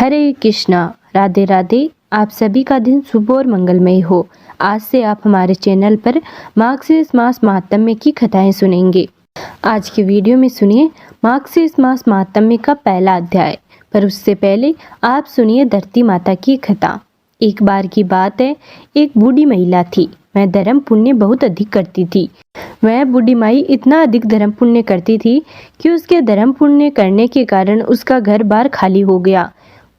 हरे कृष्णा, राधे राधे। आप सभी का दिन शुभ और मंगलमय हो। आज से आप हमारे चैनल पर मार्गशीर्ष मास महात्म्य की कथाएं सुनेंगे। आज के वीडियो में सुनिए मार्गशीर्ष मास महात्म्य का पहला अध्याय। पर उससे पहले आप सुनिए धरती माता की कथा। एक बार की बात है, एक बूढ़ी महिला थी। वह धर्म पुण्य बहुत अधिक करती थी। वह बूढ़ी माई इतना अधिक धर्म पुण्य करती थी कि उसके धर्म पुण्य करने के कारण उसका घर बार खाली हो गया।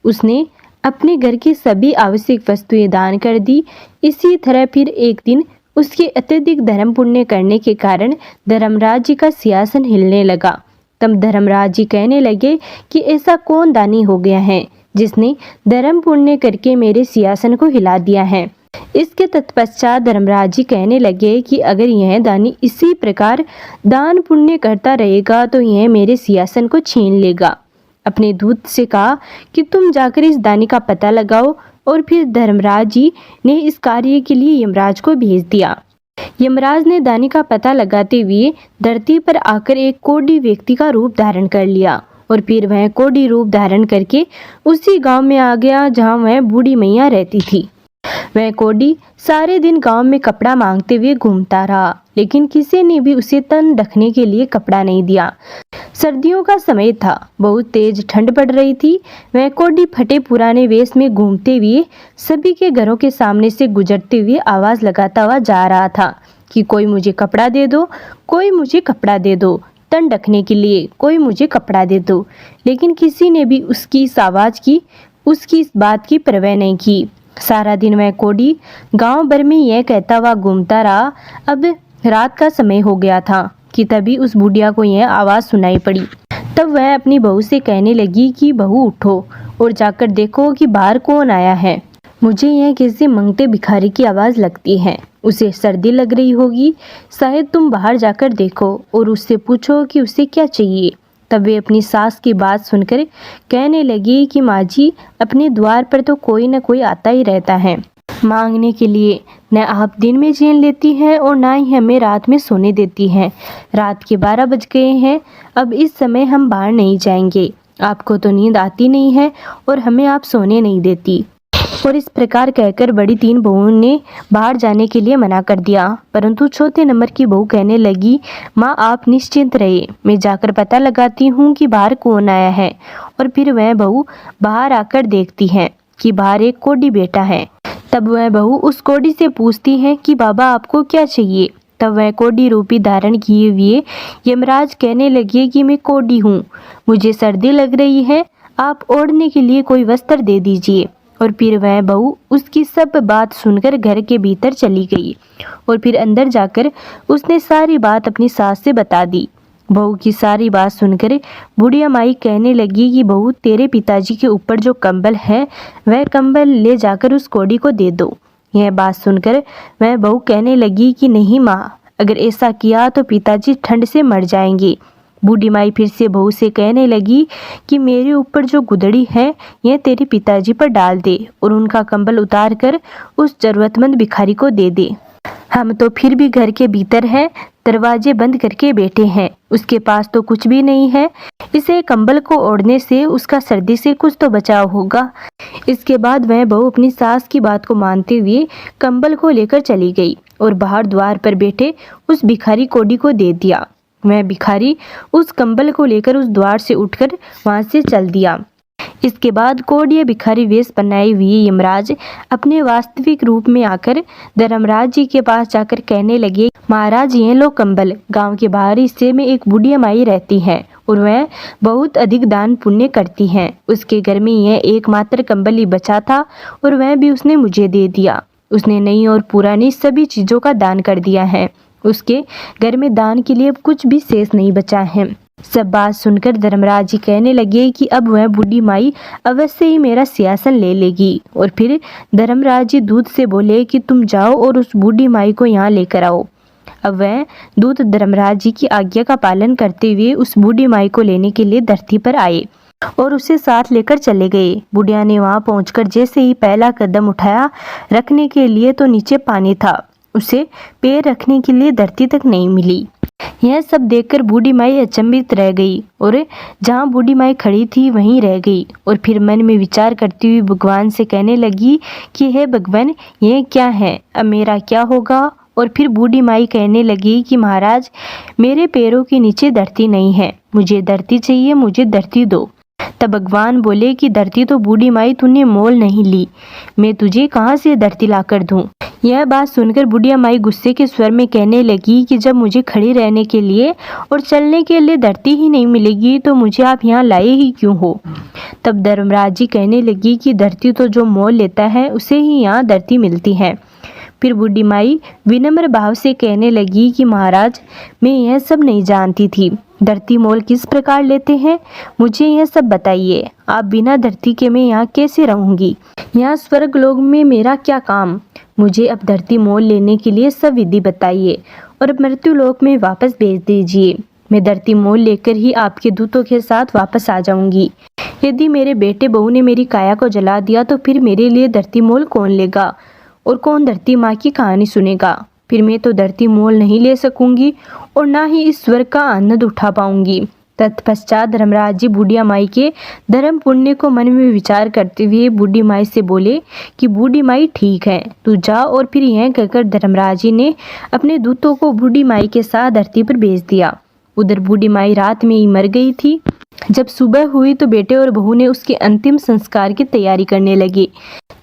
उसने अपने घर की सभी आवश्यक वस्तुएं दान कर दी। इसी तरह फिर एक दिन उसके अत्यधिक धर्म पुण्य करने के कारण धर्मराज जी का सिंहासन हिलने लगा। तब धर्मराज जी कहने लगे कि ऐसा कौन दानी हो गया है जिसने धर्म पुण्य करके मेरे सिंहासन को हिला दिया है। इसके तत्पश्चात धर्मराज जी कहने लगे कि अगर यह दानी इसी प्रकार दान पुण्य करता रहेगा तो यह मेरे सिंहासन को छीन लेगा। अपने दूत से कहा कि तुम जाकर इस दानी का पता लगाओ। और फिर धर्मराज जी ने इस कार्य के लिए यमराज को भेज दिया। यमराज ने दानी का पता लगाते हुए धरती पर आकर एक कोढ़ी व्यक्ति का रूप धारण कर लिया और फिर वह कोढ़ी रूप धारण करके उसी गांव में आ गया जहां वह बूढ़ी मैया रहती थी। वह कोढ़ी सारे दिन गांव में कपड़ा मांगते हुए घूमता रहा, लेकिन किसी ने भी उसे तन ढकने के लिए कपड़ा नहीं दिया। सर्दियों का समय था, बहुत तेज ठंड पड़ रही थी। वह कोढ़ी फटे पुराने वेश में घूमते हुए सभी के घरों के सामने से गुजरते हुए आवाज लगाता हुआ जा रहा था कि कोई मुझे कपड़ा दे दो, कोई मुझे कपड़ा दे दो, तन ढकने के लिए कोई मुझे कपड़ा दे दो। लेकिन किसी ने भी उसकी इस आवाज की, उसकी इस बात की परवाह नहीं की। सारा दिन वह कोढ़ी गांव भर में यह कहता हुआ घूमता रहा। अब रात का समय हो गया था कि तभी उस बुढ़िया को यह आवाज़ सुनाई पड़ी। तब वह अपनी बहू से कहने लगी कि बहू उठो और जाकर देखो कि बाहर कौन आया है। मुझे यह किसी मंगते भिखारी की आवाज़ लगती है। उसे सर्दी लग रही होगी, शायद तुम बाहर जाकर देखो और उससे पूछो कि उसे क्या चाहिए। तब वे अपनी सास की बात सुनकर कहने लगी कि माँ जी, अपने द्वार पर तो कोई न कोई आता ही रहता है मांगने के लिए। न आप दिन में चैन लेती हैं और ना ही हमें रात में सोने देती हैं। रात के 12 बज गए हैं, अब इस समय हम बाहर नहीं जाएंगे। आपको तो नींद आती नहीं है और हमें आप सोने नहीं देती। और इस प्रकार कहकर बड़ी 3 बहुओं ने बाहर जाने के लिए मना कर दिया, परंतु चौथे नंबर की बहू कहने लगी, माँ आप निश्चिंत रहिए, मैं जाकर पता लगाती हूँ कि बाहर कौन आया है। और फिर वह बहू बाहर आकर देखती है कि बाहर एक कोढ़ी बैठा है। तब वह बहू उस कोढ़ी से पूछती है कि बाबा आपको क्या चाहिए। तब वह कोढ़ी रूपी धारण किए हुए यमराज कहने लगे कि मैं कोढ़ी हूँ, मुझे सर्दी लग रही है, आप ओढ़ने के लिए कोई वस्त्र दे दीजिए। और फिर वह बहू उसकी सब बात सुनकर घर के भीतर चली गई और फिर अंदर जाकर उसने सारी बात अपनी सास से बता दी। बहू की सारी बात सुनकर बुढ़िया माई कहने लगी कि बहू, तेरे पिताजी के ऊपर जो कंबल है वह कंबल ले जाकर उस कोढ़ी को दे दो। यह बात सुनकर वह बहू कहने लगी कि नहीं माँ, अगर ऐसा किया तो पिताजी ठंड से मर जाएंगे। बूढ़ी माई फिर से बहू से कहने लगी कि मेरे ऊपर जो गुदड़ी है यह तेरे पिताजी पर डाल दे और उनका कंबल उतार कर उस जरूरतमंद भिखारी को दे दे। हम तो फिर भी घर के भीतर हैं, दरवाजे बंद करके बैठे हैं, उसके पास तो कुछ भी नहीं है। इसे कंबल को ओढ़ने से उसका सर्दी से कुछ तो बचाव होगा। इसके बाद वह बहू अपनी सास की बात को मानते हुए कंबल को लेकर चली गई और बाहर द्वार पर बैठे उस भिखारी कोढ़ी को दे दिया। वह भिखारी उस कंबल को लेकर उस द्वार से उठकर वहां से चल दिया। इसके बाद कोढ़िया भिखारी वेश बनाए हुए यमराज अपने वास्तविक रूप में आकर धर्मराज जी के पास जाकर कहने लगे, महाराज ये लो कंबल। गांव के बाहरी हिस्से में एक बुढ़िया माई रहती है और वह बहुत अधिक दान पुण्य करती है। उसके घर में यह एकमात्र कंबल ही बचा था और वह भी उसने मुझे दे दिया। उसने नई और पुरानी सभी चीजों का दान कर दिया है। उसके घर में दान के लिए कुछ भी शेष नहीं बचा है। सब बात सुनकर धर्मराज जी कहने लगे कि अब वह बूढ़ी माई अवश्य ही मेरा सिंहासन ले लेगी। और फिर धर्मराज जी दूत से बोले कि तुम जाओ और उस बूढ़ी माई को यहाँ लेकर आओ। अब वह दूत धर्मराज जी की आज्ञा का पालन करते हुए उस बूढ़ी माई को लेने के लिए धरती पर आए और उसे साथ लेकर चले गए। बुढ़िया ने वहां पहुंचकर जैसे ही पहला कदम उठाया रखने के लिए तो नीचे पानी था, उसे पैर रखने के लिए धरती तक नहीं मिली। यह सब देखकर बूढ़ी माई अचंभित रह गई और जहाँ बूढ़ी माई खड़ी थी वहीं रह गई और फिर मन में विचार करती हुई भगवान से कहने लगी कि हे भगवान, यह क्या है, अब मेरा क्या होगा। और फिर बूढ़ी माई कहने लगी कि महाराज, मेरे पैरों के नीचे धरती नहीं है, मुझे धरती चाहिए, मुझे धरती दो। तब भगवान बोले कि धरती तो बूढ़ी माई तूने मोल नहीं ली, मैं तुझे कहाँ से धरती ला कर दूँ। यह बात सुनकर बुढ़िया माई गुस्से के स्वर में कहने लगी कि जब मुझे खड़ी रहने के लिए और चलने के लिए धरती ही नहीं मिलेगी तो मुझे आप यहाँ लाए ही क्यों हो। तब धर्मराज जी कहने लगी कि धरती तो जो मोल लेता है उसे ही यहाँ धरती मिलती है। फिर बूढ़ी माई विनम्र भाव से कहने लगी कि महाराज, मैं यह सब नहीं जानती थी, धरती मोल किस प्रकार लेते हैं, मुझे यह सब बताइए। आप बिना धरती के मैं यहाँ कैसे रहूँगी, यहाँ स्वर्ग लोक में मेरा क्या काम। मुझे अब धरती मोल लेने के लिए सब विधि बताइए और मृत्यु लोक में वापस भेज दीजिए। मैं धरती मोल लेकर ही आपके दूतों के साथ वापस आ जाऊंगी। यदि मेरे बेटे बहू ने मेरी काया को जला दिया तो फिर मेरे लिए धरती मोल कौन लेगा और कौन धरती माँ की कहानी सुनेगा। फिर मैं तो धरती मोल नहीं ले सकूंगी और ना ही इस स्वर्ग का आनंद उठा पाऊंगी। तत्पश्चात धर्मराज जी बूढ़िया माई के धर्म पुण्य को मन में विचार करते हुए बूढ़ी माई से बोले कि बूढ़ी माई ठीक है, तू जा। और फिर यह कहकर धर्मराज जी ने अपने दूतों को बूढ़ी माई के साथ धरती पर भेज दिया। उधर बूढ़ी माई रात में ही मर गई थी। जब सुबह हुई तो बेटे और बहू ने उसके अंतिम संस्कार की तैयारी करने लगे।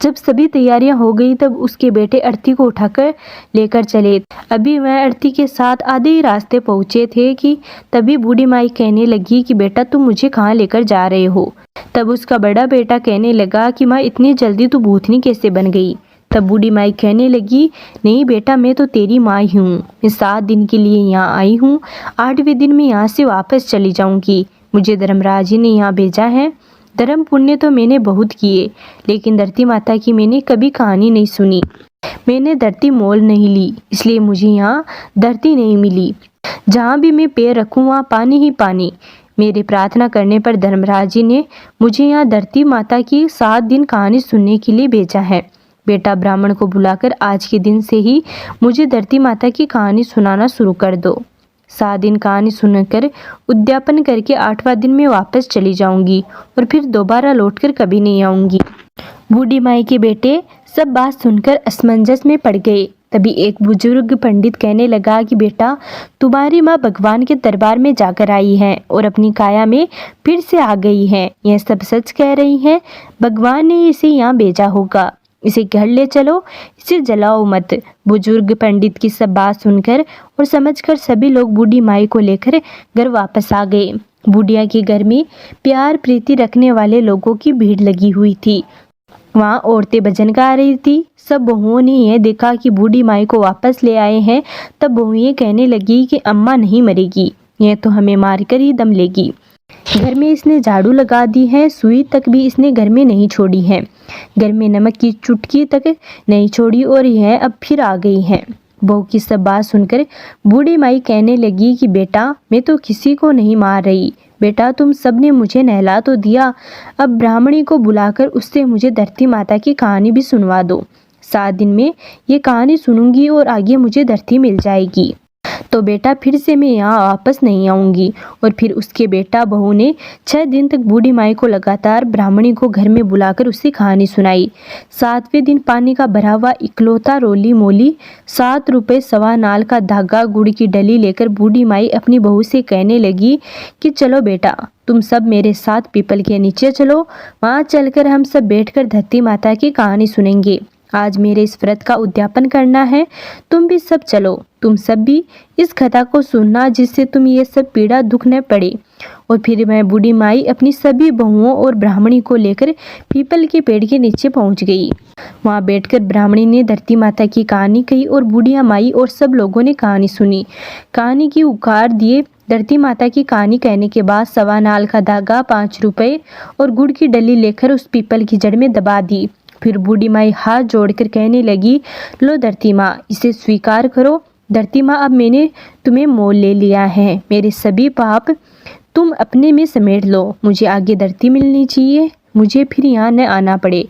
जब सभी तैयारियां हो गई तब उसके बेटे अर्थी को उठाकर लेकर चले। अभी वह अर्थी के साथ आधे ही रास्ते पहुंचे थे कि तभी बूढ़ी माई कहने लगी कि बेटा, तुम मुझे कहाँ लेकर जा रहे हो। तब उसका बड़ा बेटा कहने लगा कि माँ, इतनी जल्दी तू भूतनी कैसे बन गई। तब बूढ़ी माई कहने लगी, नहीं बेटा, मैं तो तेरी माँ ही हूँ। मैं 7 दिन के लिए यहाँ आई हूँ, 8वें दिन में यहाँ से वापस चली जाऊँगी। मुझे धर्मराज जी ने यहाँ भेजा है। धर्म पुण्य तो मैंने बहुत किए, लेकिन धरती माता की मैंने कभी कहानी नहीं सुनी। मैंने धरती मोल नहीं ली, इसलिए मुझे यहाँ धरती नहीं मिली। जहाँ भी मैं पैर रखूँ वहाँ पानी ही पानी। मेरे प्रार्थना करने पर धर्मराज जी ने मुझे यहाँ धरती माता की 7 दिन कहानी सुनने के लिए भेजा है। बेटा, ब्राह्मण को बुलाकर आज के दिन से ही मुझे धरती माता की कहानी सुनाना शुरू कर दो। 7 दिन कहानी सुनकर उद्यापन करके 8वां दिन में वापस चली जाऊंगी और फिर दोबारा लौटकर कभी नहीं आऊंगी। बूढ़ी माई के बेटे सब बात सुनकर असमंजस में पड़ गए। तभी एक बुजुर्ग पंडित कहने लगा कि बेटा, तुम्हारी माँ भगवान के दरबार में जाकर आई है और अपनी काया में फिर से आ गई है। यह सब सच कह रही है। भगवान ने इसे यहाँ भेजा होगा। इसे घर ले चलो, इसे जलाओ मत। बुजुर्ग पंडित की सब बात सुनकर और समझकर सभी लोग बूढ़ी माई को लेकर घर वापस आ गए। बुढ़िया के घर में प्यार प्रीति रखने वाले लोगों की भीड़ लगी हुई थी। वहाँ औरतें भजन गा रही थी। सब बहुओं ने यह देखा कि बूढ़ी माई को वापस ले आए हैं। तब बहुएं कहने लगी कि अम्मा नहीं मरेगी, यह तो हमें मारकर ही दम लेगी। घर में इसने झाड़ू लगा दी है, सुई तक भी इसने घर में नहीं छोड़ी है, घर में नमक की चुटकी तक नहीं छोड़ी और यह अब फिर आ गई है। बहू की सब बात सुनकर बूढ़ी माई कहने लगी कि बेटा, मैं तो किसी को नहीं मार रही। बेटा, तुम सब ने मुझे नहला तो दिया, अब ब्राह्मणी को बुलाकर उससे मुझे धरती माता की कहानी भी सुनवा दो। 7 दिन में ये कहानी सुनूंगी और आगे मुझे धरती मिल जाएगी, तो बेटा फिर से मैं यहाँ वापस नहीं आऊँगी। और फिर उसके बेटा बहू ने 6 दिन तक बूढ़ी माई को लगातार ब्राह्मणी को घर में बुलाकर उससे कहानी सुनाई। 7वें दिन पानी का भरा हुआ इकलौता रोली मोली 7 रुपये सवा नाल का धागा गुड़ की डली लेकर बूढ़ी माई अपनी बहू से कहने लगी कि चलो बेटा, तुम सब मेरे साथ पीपल के नीचे चलो। वहाँ चलकर हम सब बैठकर धरती माता की कहानी सुनेंगे। आज मेरे इस व्रत का उद्यापन करना है, तुम भी सब चलो। तुम सब भी इस कथा को सुनना जिससे तुम ये सब पीड़ा दुख न पड़े। और फिर मैं बूढ़ी माई अपनी सभी बहुओं और ब्राह्मणी को लेकर पीपल के पेड़ के नीचे पहुंच गई। वहां बैठकर ब्राह्मणी ने धरती माता की कहानी कही और बूढ़िया माई और सब लोगों ने कहानी सुनी। कहानी की उकार दिए। धरती माता की कहानी कहने के बाद सवा नाल का धागा 5 रुपये और गुड़ की डली लेकर उस पीपल की जड़ में दबा दी। फिर बूढ़ी माई हाथ जोड़कर कहने लगी, लो धरती माँ, इसे स्वीकार करो। धरती माँ, अब मैंने तुम्हें मोल ले लिया है। मेरे सभी पाप तुम अपने में समेट लो। मुझे आगे धरती मिलनी चाहिए। मुझे फिर यहाँ न आना पड़े।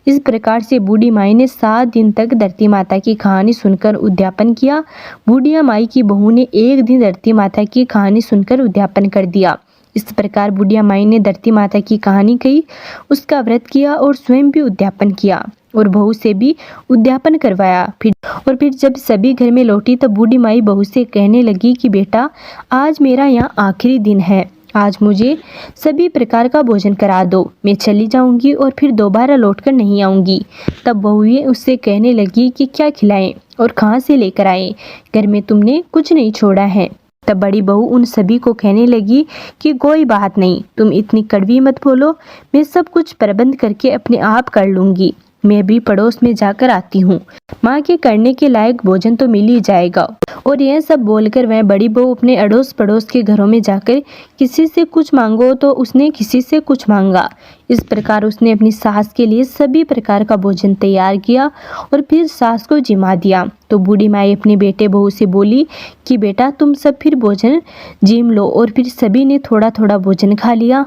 इस प्रकार से बूढ़ी माई ने 7 दिन तक धरती माता की कहानी सुनकर उद्यापन किया। बूढ़िया माई की बहू ने एक दिन धरती माता की कहानी सुनकर उद्यापन कर दिया। इस प्रकार बूढ़िया माई ने धरती माता की कहानी कही, उसका व्रत किया और स्वयं भी उद्यापन किया और बहू से भी उद्यापन करवाया। फिर जब सभी घर में लौटी तब बूढ़ी माई बहू से कहने लगी कि बेटा, आज मेरा यहाँ आखिरी दिन है, आज मुझे सभी प्रकार का भोजन करा दो, मैं चली जाऊंगी और फिर दोबारा लौटकर नहीं आऊंगी। तब बहुएं उससे कहने लगी कि क्या खिलाएं और कहाँ से लेकर आए, घर में तुमने कुछ नहीं छोड़ा है। तब बड़ी बहू उन सभी को कहने लगी कि कोई बात नहीं, तुम इतनी कड़वी मत बोलो, मैं सब कुछ प्रबंध करके अपने आप कर लूंगी। मैं भी पड़ोस में जाकर आती हूँ, माँ के करने के लायक भोजन तो मिल ही जाएगा। और यह सब बोलकर वह बड़ी बहू अपने अड़ोस पड़ोस के घरों में जाकर किसी से कुछ मांगो तो उसने किसी से कुछ मांगा। इस प्रकार उसने अपनी सास के लिए सभी प्रकार का भोजन तैयार किया और फिर सास को जिमा दिया। तो बूढ़ी माई अपने बेटे बहू से बोली कि बेटा, तुम सब फिर भोजन जिम लो। और फिर सभी ने थोड़ा थोड़ा भोजन खा लिया।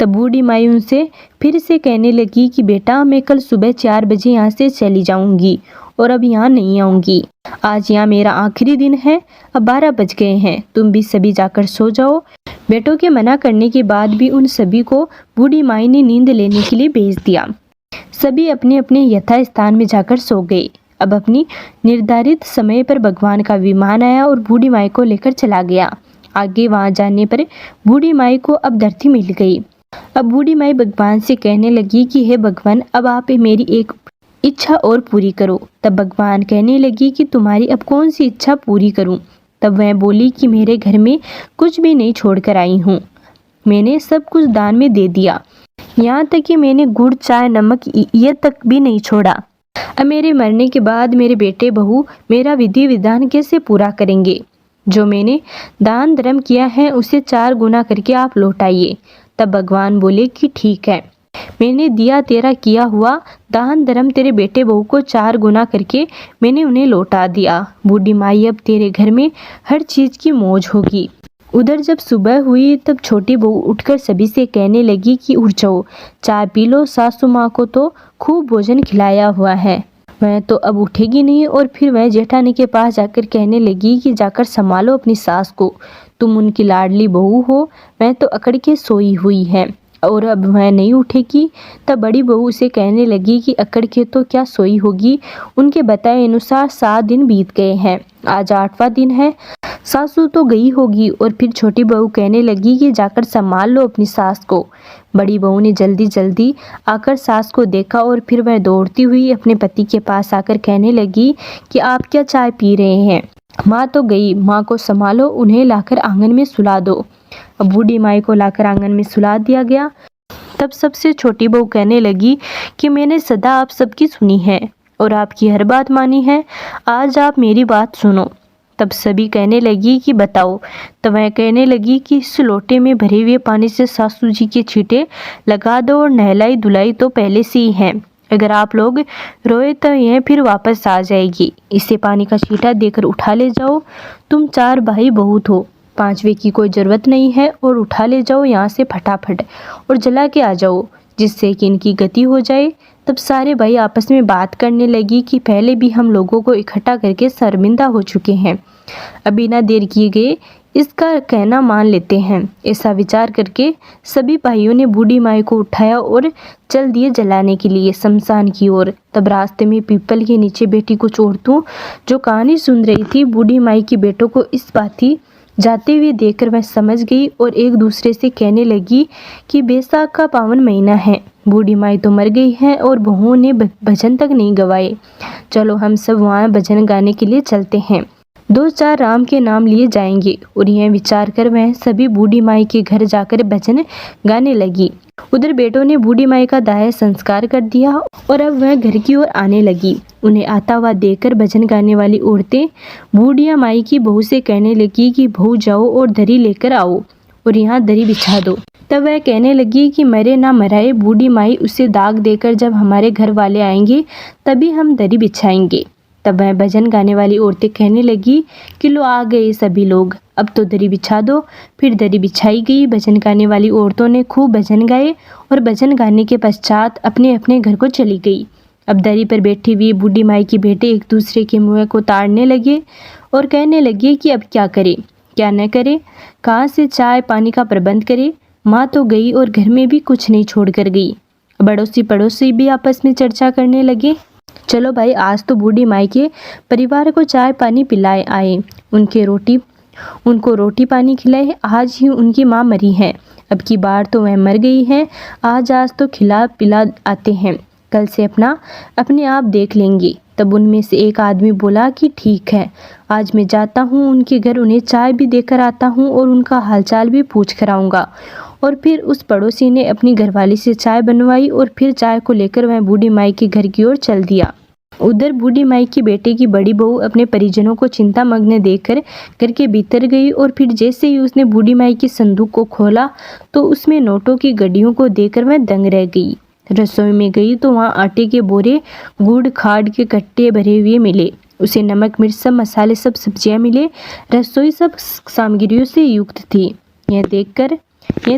तब बूढ़ी माई उनसे फिर से कहने लगी कि बेटा, मैं कल सुबह 4 बजे यहाँ से चली जाऊंगी और अब यहाँ नहीं आऊंगी। आज यहाँ मेरा आखिरी दिन है, अब 12 बज गए हैं, तुम भी सभी जाकर सो जाओ। बेटों के मना करने के बाद भी उन सभी को बूढ़ी माई ने नींद लेने के लिए भेज दिया। सभी अपने अपने यथा स्थान में जाकर सो गए। अब अपनी निर्धारित समय पर भगवान का विमान आया और बूढ़ी माई को लेकर चला गया। आगे वहां जाने पर बूढ़ी माई को अब धरती मिल गई। अब बूढ़ी माई भगवान से कहने लगी कि हे भगवान, अब आप मेरी एक इच्छा और पूरी करो। तब भगवान कहने लगी कि तुम्हारी अब कौन सी इच्छा पूरी करूं। तब वह बोली कि मेरे घर में कुछ भी नहीं छोड़कर आई हूँ, मैंने सब कुछ दान में दे दिया, यहाँ तक कि मैंने गुड़, चाय, नमक ये तक भी नहीं छोड़ा। अब मेरे मरने के बाद मेरे बेटे बहू मेरा विधि विधान कैसे पूरा करेंगे? जो मैंने दान धर्म किया है उसे 4 गुना करके आप लौटाइए। तब भगवान बोले कि ठीक है, मैंने दिया तेरा किया हुआ दान धर्म तेरे बेटे बहू को 4 गुना करके मैंने उन्हें लौटा दिया। बूढ़ी माई, अब तेरे घर में हर चीज की मौज होगी। उधर जब सुबह हुई तब छोटी बहू उठकर सभी से कहने लगी कि उठ जाओ, चाय पी लो, सासू माँ को तो खूब भोजन खिलाया हुआ है। वह तो अब उठेगी नहीं। और फिर वह जेठानी के पास जाकर कहने लगी कि जाकर संभालो अपनी सास को, तुम उनकी लाडली बहू हो, वह तो अकड़ के सोई हुई है और अब वह नहीं उठेगी। तब बड़ी बहू उसे कहने लगी कि अकड़ के तो क्या सोई होगी, उनके बताए अनुसार 7 दिन बीत गए हैं, आज 8वां दिन है, सासू तो गई होगी। और फिर छोटी बहू कहने लगी कि जाकर संभाल लो अपनी सास को। बड़ी बहू ने जल्दी जल्दी आकर सास को देखा और फिर वह दौड़ती हुई अपने पति के पास आकर कहने लगी कि आप क्या चाय पी रहे हैं, माँ तो गई, माँ को संभालो, उन्हें लाकर आंगन में सुला दो। अब बूढ़ी माई को लाकर आंगन में सुला दिया गया। तब सबसे छोटी बहू कहने लगी कि मैंने सदा आप सबकी सुनी है और आपकी हर बात मानी है, आज आप मेरी बात सुनो। तब सभी कहने लगी कि बताओ। तब वह कहने लगी कि इस लोटे में भरे हुए पानी से सासू जी के छींटे लगा दो और नहलाई धुलाई तो पहले से ही है, अगर आप लोग रोए तो यह फिर वापस आ जाएगी, इसे पानी का छींटा देकर उठा ले जाओ। तुम 4 भाई बहुत हो, 5वें की कोई ज़रूरत नहीं है और उठा ले जाओ यहाँ से फटाफट और जला के आ जाओ, जिससे कि इनकी गति हो जाए। तब सारे भाई आपस में बात करने लगी कि पहले भी हम लोगों को इकट्ठा करके शर्मिंदा हो चुके हैं, अब बिना देर किए गए इसका कहना मान लेते हैं। ऐसा विचार करके सभी भाइयों ने बूढ़ी माई को उठाया और चल दिए जलाने के लिए शमशान की ओर। तब रास्ते में पीपल के नीचे बैठी कुछ औरतों जो कहानी सुन रही थी, बूढ़ी माई के बेटों को इस बाती जाते हुए देखकर वह समझ गई और एक दूसरे से कहने लगी कि बैसाख का पावन महीना है, बूढ़ी माई तो मर गई है और बहुओं ने भजन तक नहीं गवाए, चलो हम सब वहाँ भजन गाने के लिए चलते हैं, 2-4 राम के नाम लिए जाएंगे। और यह विचार कर वह सभी बूढ़ी माई के घर जाकर भजन गाने लगी। उधर बेटों ने बूढ़ी माई का दाह संस्कार कर दिया और अब वह घर की ओर आने लगी। उन्हें आता हुआ देखकर भजन गाने वाली औरतें बूढ़िया माई की बहू से कहने लगी कि बहू जाओ और दरी लेकर आओ और यहाँ दरी बिछा दो। तब वह कहने लगी कि मरे ना मराए, बूढ़ी माई उसे दाग देकर जब हमारे घर वाले आएंगे तभी हम दरी बिछाएंगे। तब वह भजन गाने वाली औरतें कहने लगी कि लो आ गए सभी लोग, अब तो दरी बिछा दो। फिर दरी बिछाई गई। भजन गाने वाली औरतों ने खूब भजन गाए और भजन गाने के पश्चात अपने अपने घर को चली गई। अब दरी पर बैठी हुई बूढ़ी माई के बेटे एक दूसरे के मुँह को ताड़ने लगे और कहने लगे कि अब क्या करे, क्या न करे, कहाँ से चाय पानी का प्रबंध करे। माँ तो गई और घर में भी कुछ नहीं छोड़ कर गई। पड़ोसी पड़ोसी भी आपस में चर्चा करने लगे, चलो भाई आज तो बूढ़ी माई के परिवार को चाय पानी पिलाए आए, उनको रोटी पानी खिलाए। आज ही उनकी माँ मरी है, अब की बार तो वह मर गई है। आज तो खिला पिला आते हैं, कल से अपने आप देख लेंगे। तब उनमें से एक आदमी बोला कि ठीक है, आज मैं जाता हूँ उनके घर, उन्हें चाय भी देकर आता हूँ और उनका हालचाल भी पूछ कर आऊँगा। और फिर उस पड़ोसी ने अपनी घरवाली से चाय बनवाई और फिर चाय को लेकर वह बूढ़ी माई के घर की ओर चल दिया। उधर बूढ़ी माई की बेटे की बड़ी बहू अपने परिजनों को चिंता मग्न देखकर घर के भीतर गई और फिर जैसे ही उसने बूढ़ी माई की संदूक को खोला तो उसमें नोटों की गड्डियों को देखकर वह दंग रह गई। रसोई में गई तो वहाँ आटे के बोरे, गुड़ खाड़ के कट्टे भरे हुए मिले। उसे नमक मिर्च सब मसाले सब सब्जियां मिले। रसोई सब सामग्रियों से युक्त थी। यह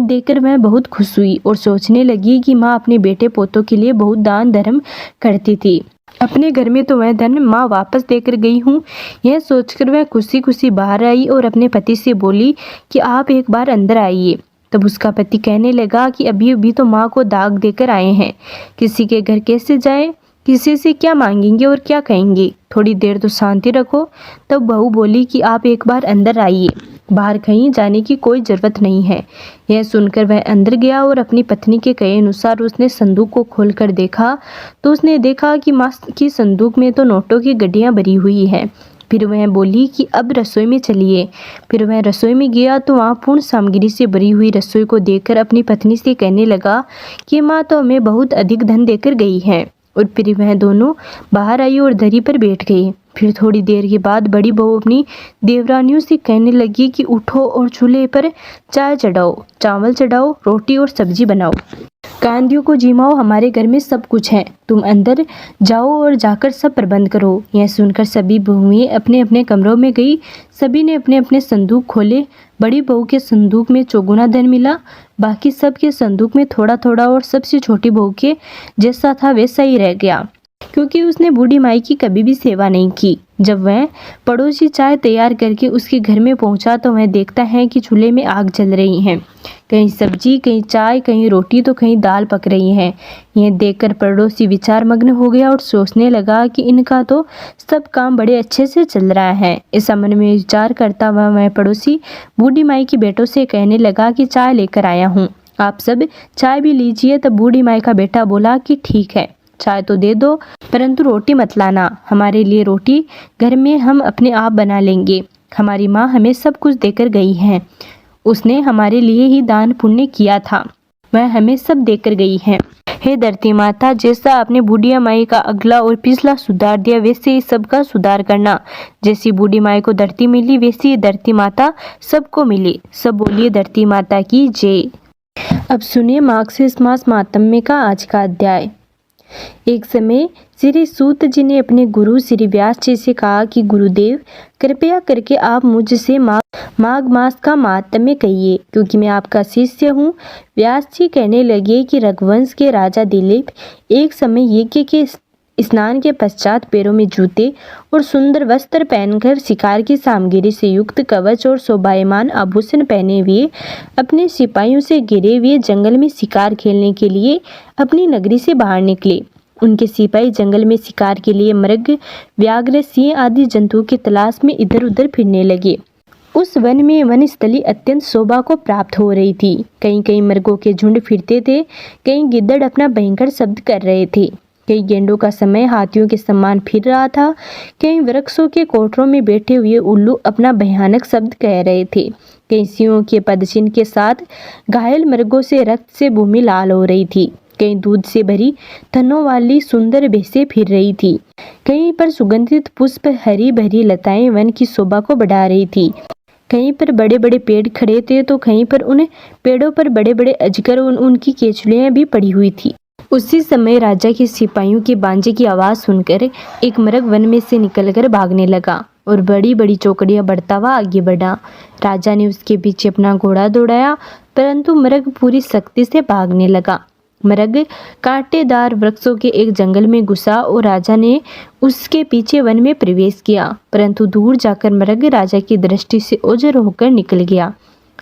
देखकर वह बहुत खुश हुई और सोचने लगी कि माँ अपने बेटे पोतों के लिए बहुत दान धर्म करती थी। अपने घर में तो वह धन माँ वापस देकर गई हूँ। यह सोचकर वह खुशी खुशी बाहर आई और अपने पति से बोली कि आप एक बार अंदर आइए। तब उसका पति कहने लगा कि अभी अभी तो माँ को दाग देकर आए हैं, किसी के घर कैसे जाएं, किसी से क्या मांगेंगे और क्या कहेंगे, थोड़ी देर तो शांति रखो। तब बहू बोली कि आप एक बार अंदर आइए, बाहर कहीं जाने की कोई ज़रूरत नहीं है। यह सुनकर वह अंदर गया और अपनी पत्नी के कहे अनुसार उसने संदूक को खोलकर देखा तो उसने देखा कि माँ की संदूक में तो नोटों की गड्डियाँ भरी हुई है। फिर वह बोली कि अब रसोई में चलिए। फिर वह रसोई में गया तो वहाँ पूर्ण सामग्री से भरी हुई रसोई को देखकर अपनी पत्नी से कहने लगा कि माँ तो हमें बहुत अधिक धन देकर गई है। और फिर वह दोनों बाहर आई और दरी पर बैठ गए। फिर थोड़ी देर के बाद बड़ी बहू अपनी देवरानियों से कहने लगी कि उठो और चूल्हे पर चाय चढ़ाओ, चावल चढ़ाओ, रोटी और सब्जी बनाओ, कांदियों को जिमाओ, हमारे घर में सब कुछ है, तुम अंदर जाओ और जाकर सब प्रबंध करो। यह सुनकर सभी बहुएं अपने अपने कमरों में गई। सभी ने अपने अपने संदूक खोले। बड़ी बहू के संदूक में चौगुना धन मिला, बाकी सब के संदूक में थोड़ा थोड़ा और सबसे छोटी बहू के जैसा था वैसा ही रह गया, क्योंकि उसने बूढ़ी माई की कभी भी सेवा नहीं की। जब वह पड़ोसी चाय तैयार करके उसके घर में पहुंचा तो वह देखता है कि चूल्हे में आग जल रही है, कहीं सब्जी, कहीं चाय, कहीं रोटी तो कहीं दाल पक रही है। यह देखकर पड़ोसी विचार मग्न हो गया और सोचने लगा कि इनका तो सब काम बड़े अच्छे से चल रहा है। इस मन में विचार करता हुआ वह पड़ोसी बूढ़ी माई की बेटों से कहने लगा कि चाय लेकर आया हूँ, आप सब चाय भी लीजिए। तब बूढ़ी माई का बेटा बोला कि ठीक है, चाय तो दे दो, परंतु रोटी मत लाना, हमारे लिए रोटी घर में हम अपने आप बना लेंगे। हमारी माँ हमें सब कुछ देकर गई है, उसने हमारे लिए ही दान पुण्य किया था, वह हमें सब देकर गई है। हे धरती माता, जैसा आपने बूढ़ी माई का अगला और पिछला सुधार दिया वैसे ही सबका सुधार करना। जैसी बूढ़ी माई को धरती मिली वैसी ही धरती माता सबको मिली। सब बोलिए धरती माता की जय। अब सुनिए मार्क्सिस्ट मास महात्म्य का आज का अध्याय। एक समय श्री सूत जी ने अपने गुरु श्री व्यास जी से कहा कि गुरुदेव, कृपया करके आप मुझसे माघ मास का महात्म्य कहिए, क्योंकि मैं आपका शिष्य हूँ। व्यास जी कहने लगे कि रघुवंश के राजा दिलीप एक समय यज्ञ के स्नान के पश्चात पैरों में जूते और सुंदर वस्त्र पहनकर शिकार की सामग्री से युक्त कवच और शोभायमान आभूषण पहने हुए अपने सिपाहियों से घिरे हुए जंगल में शिकार खेलने के लिए अपनी नगरी से बाहर निकले। उनके सिपाही जंगल में शिकार के लिए मृग, व्याघ्र, सिंह आदि जंतुओं की तलाश में इधर उधर फिरने लगे। उस वन में वनस्थली अत्यंत शोभा को प्राप्त हो रही थी। कहीं कहीं मृगों के झुंड फिरते थे, कहीं गिद्दड़ अपना भयंकर शब्द कर रहे थे, कई गेंडों का समय हाथियों के समान फिर रहा था, कई वृक्षों के कोठरों में बैठे हुए उल्लू अपना भयानक शब्द कह रहे थे, कई सिंहों के पदचिन्ह के साथ घायल मृगों से रक्त से भूमि लाल हो रही थी, कहीं दूध से भरी थनों वाली सुंदर भैंसें फिर रही थी, कहीं पर सुगंधित पुष्प, हरी भरी लताएं वन की शोभा को बढ़ा रही थी, कहीं पर बड़े बड़े पेड़ खड़े थे तो कहीं पर उन पेड़ों पर बड़े बड़े अजगर और उनकी केचुलियां भी पड़ी हुई थी। उसी समय राजा के सिपाहियों के बांजे की आवाज़ सुनकर एक मृग वन में से निकलकर भागने लगा। और बड़ी बड़ी चौकड़ियां बढ़ता हुआ आगे बढ़ा। राजा ने उसके पीछे अपना घोड़ा दौड़ाया, परंतु मृग पूरी शक्ति से भागने लगा। मृग कांटेदार वृक्षों के एक जंगल में घुसा और राजा ने उसके पीछे वन में प्रवेश किया, परंतु दूर जाकर मृग राजा की दृष्टि से ओझल होकर निकल गया।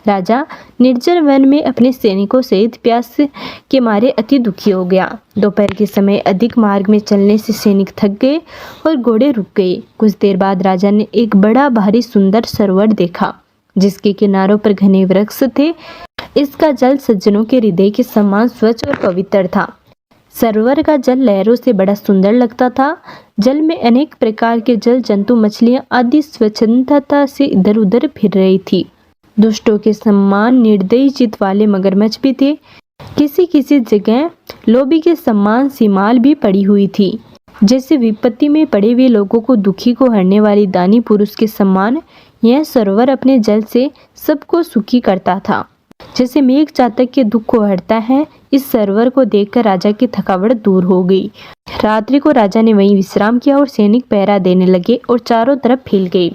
राजा निर्जन वन में अपने सैनिकों सहित प्यास के मारे अति दुखी हो गया। दोपहर के समय अधिक मार्ग में चलने से सैनिक थक गए और घोड़े रुक गए। कुछ देर बाद राजा ने एक बड़ा भारी सुंदर सरोवर देखा, जिसके किनारों पर घने वृक्ष थे। इसका जल सज्जनों के हृदय के समान स्वच्छ और पवित्र था। सरोवर का जल लहरों से बड़ा सुंदर लगता था। जल में अनेक प्रकार के जल जंतु, मछलियां आदि स्वच्छंदता से इधर उधर फिर रही थी। दुष्टों के समान निर्दयी चित्त वाले मगरमच्छ भी थे। किसी किसी जगह लोभी के समान सीमाल भी पड़ी हुई थी। जैसे विपत्ति में पड़े हुए लोगों को दुखी को हरने वाली दानी पुरुष के समान यह सरोवर अपने जल से सबको सुखी करता था। जैसे मेघ चातक के दुख को हरता है, इस सरोवर को देखकर राजा की थकावट दूर हो गई। रात्रि को राजा ने वहीं विश्राम किया और सैनिक पहरा देने लगे और चारों तरफ फैल गए।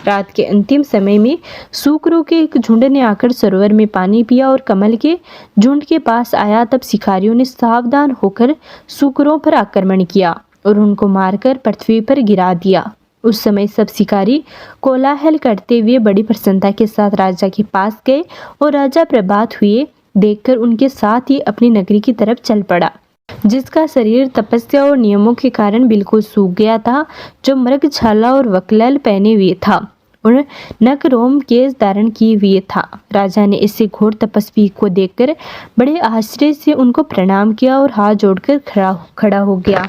रात के अंतिम समय में सूकरों के एक झुंड ने आकर सरोवर में पानी पिया और कमल के झुंड के पास आया। तब शिकारियों ने सावधान होकर सूकरों पर आक्रमण किया और उनको मारकर पृथ्वी पर गिरा दिया। उस समय सब शिकारी कोलाहल करते हुए बड़ी प्रसन्नता के साथ राजा के पास गए और राजा प्रभात हुए देखकर उनके साथ ही अपनी नगरी की तरफ चल पड़ा, जिसका शरीर तपस्या और नियमों के कारण बिल्कुल सूख गया था, जो मृगछाला और वकलल पहने हुए था और नक रोम केस धारण किए हुए था। राजा ने इसे घोर तपस्वी को देखकर बड़े आश्चर्य से उनको प्रणाम किया और हाथ जोड़कर खड़ा हो गया।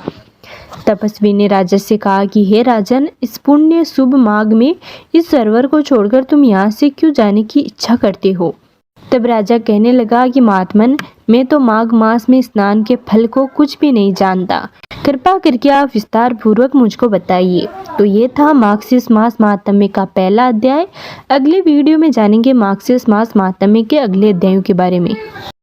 तपस्वी ने राजा से कहा कि हे राजन, इस पुण्य शुभ माघ में इस सरोवर को छोड़कर तुम यहाँ से क्यों जाने की इच्छा करते हो? तब राजा कहने लगा कि महात्मन, मैं तो माघ मास में स्नान के फल को कुछ भी नहीं जानता। कृपा करके आप विस्तार पूर्वक मुझको बताइए। तो ये था मार्गशीर्ष मास महात्म्य का पहला अध्याय। अगले वीडियो में जानेंगे मार्गशीर्ष मास महात्म्य के अगले अध्यायों के बारे में।